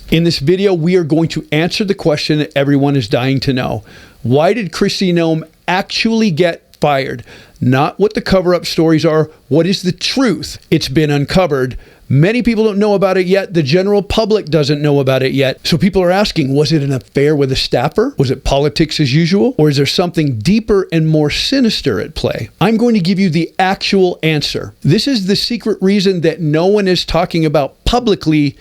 In this video, we are going to answer the question that everyone is dying to know. Why did Kristi Noem actually get fired? Not what the cover-up stories are. What is the truth? It's been uncovered. Many people don't know about it yet. The general public doesn't know about it yet. So people are asking, was it an affair with a staffer? Was it politics as usual? Or is there something deeper and more sinister at play? I'm going to give you the actual answer. This is the secret reason that no one is talking about publicly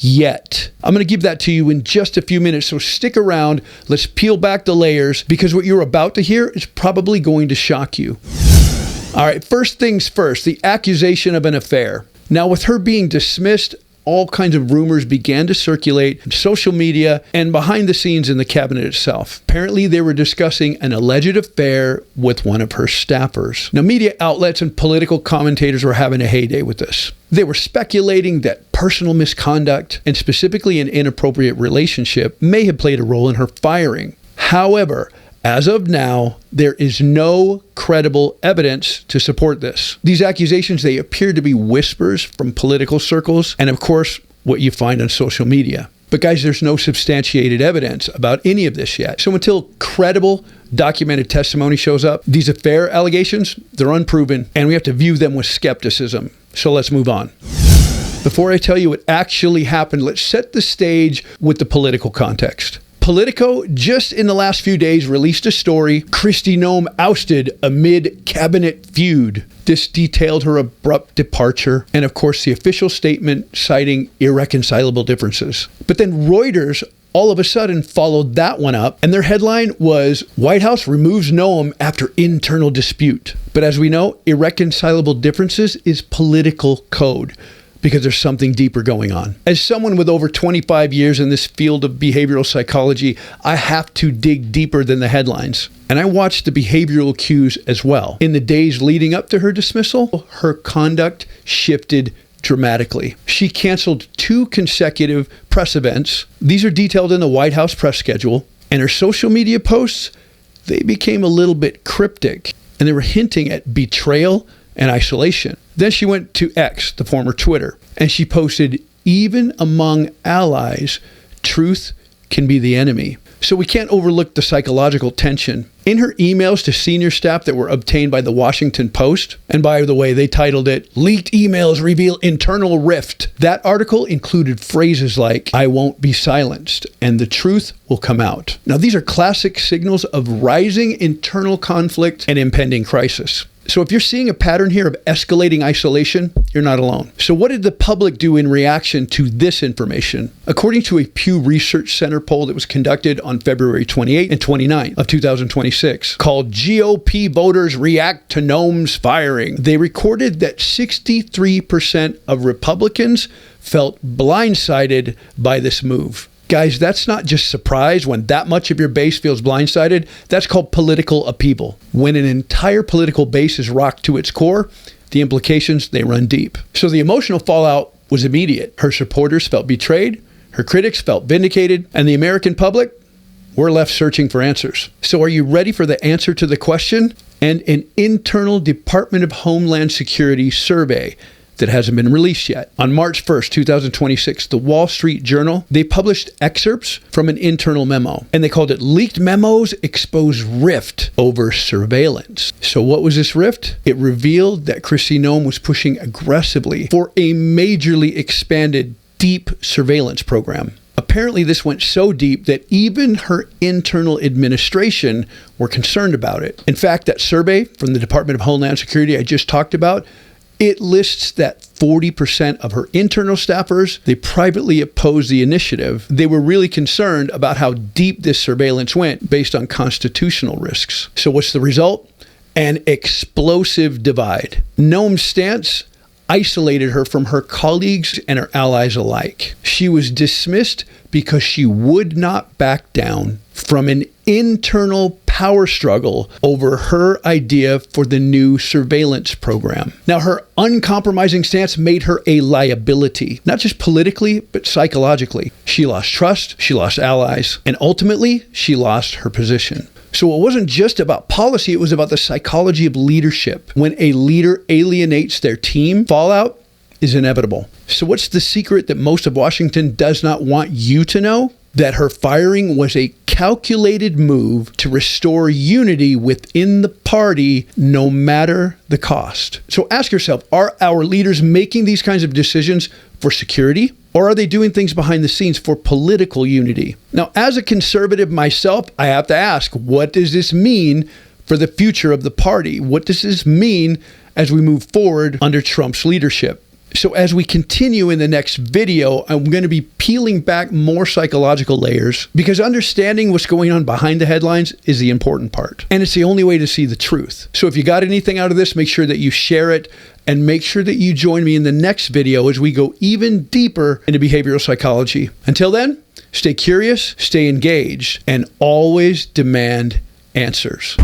yet. I'm going to give that to you in just a few minutes, so stick around. Let's peel back the layers, because what you're about to hear is probably going to shock you. All right, first things first, the accusation of an affair. Now, with her being dismissed, all kinds of rumors began to circulate on social media and behind the scenes in the cabinet itself. Apparently, they were discussing an alleged affair with one of her staffers. Now, media outlets and political commentators were having a heyday with this. They were speculating that personal misconduct, and specifically an inappropriate relationship, may have played a role in her firing. However, as of now, there is no credible evidence to support this. These accusations, they appear to be whispers from political circles and, of course, what you find on social media. But guys, there's no substantiated evidence about any of this yet. So until credible, documented testimony shows up, these affair allegations, they're unproven, and we have to view them with skepticism. So let's move on. Before I tell you what actually happened, let's set the stage with the political context. Politico, just in the last few days, released a story, Kristi Noem ousted amid cabinet feud. This detailed her abrupt departure and, of course, the official statement citing irreconcilable differences. But then Reuters all of a sudden followed that one up, and their headline was, White House removes Noem after internal dispute. But as we know, irreconcilable differences is political code, because there's something deeper going on. As someone with over 25 years in this field of behavioral psychology, I have to dig deeper than the headlines. And I watched the behavioral cues as well. In the days leading up to her dismissal, her conduct shifted dramatically. She canceled 2 consecutive press events. These are detailed in the White House press schedule. And her social media posts, they became a little bit cryptic. And they were hinting at betrayal and isolation. Then she went to X, the former Twitter, and she posted, even among allies, truth can be the enemy. So we can't overlook the psychological tension. In her emails to senior staff that were obtained by the Washington Post, and by the way, they titled it, Leaked Emails Reveal Internal Rift. That article included phrases like, I won't be silenced, and the truth will come out. Now, these are classic signals of rising internal conflict and impending crisis. So if you're seeing a pattern here of escalating isolation, you're not alone. So what did the public do in reaction to this information? According to a Pew Research Center poll that was conducted on February 28 and 29 of 2026, called GOP Voters React to Noem's Firing, they recorded that 63% of Republicans felt blindsided by this move. Guys, that's not just surprise when that much of your base feels blindsided. That's called political upheaval. When an entire political base is rocked to its core, the implications, they run deep. So the emotional fallout was immediate. Her supporters felt betrayed, her critics felt vindicated, and the American public, we're left searching for answers. So are you ready for the answer to the question? And an internal Department of Homeland Security survey that hasn't been released yet. On March 1st, 2026, the Wall Street Journal, they published excerpts from an internal memo, and they called it Leaked Memos Expose Rift Over Surveillance. So what was this rift? It revealed that Kristi Noem was pushing aggressively for a majorly expanded deep surveillance program. Apparently, this went so deep that even her internal administration were concerned about it. In fact, that survey from the Department of Homeland Security I just talked about, it lists that 40% of her internal staffers, they privately opposed the initiative. They were really concerned about how deep this surveillance went based on constitutional risks. So what's the result? An explosive divide. Noem's stance isolated her from her colleagues and her allies alike. She was dismissed because she would not back down from an internal power struggle over her idea for the new surveillance program. Now, her uncompromising stance made her a liability, not just politically, but psychologically. She lost trust, she lost allies, and ultimately, she lost her position. So it wasn't just about policy, it was about the psychology of leadership. When a leader alienates their team, fallout, is inevitable. So what's the secret that most of Washington does not want you to know? That her firing was a calculated move to restore unity within the party, no matter the cost. So ask yourself, are our leaders making these kinds of decisions for security? Or are they doing things behind the scenes for political unity? Now, as a conservative myself, I have to ask, what does this mean for the future of the party? What does this mean as we move forward under Trump's leadership? So as we continue in the next video, I'm going to be peeling back more psychological layers, because understanding what's going on behind the headlines is the important part. And it's the only way to see the truth. So if you got anything out of this, make sure that you share it, and make sure that you join me in the next video as we go even deeper into behavioral psychology. Until then, stay curious, stay engaged, and always demand answers.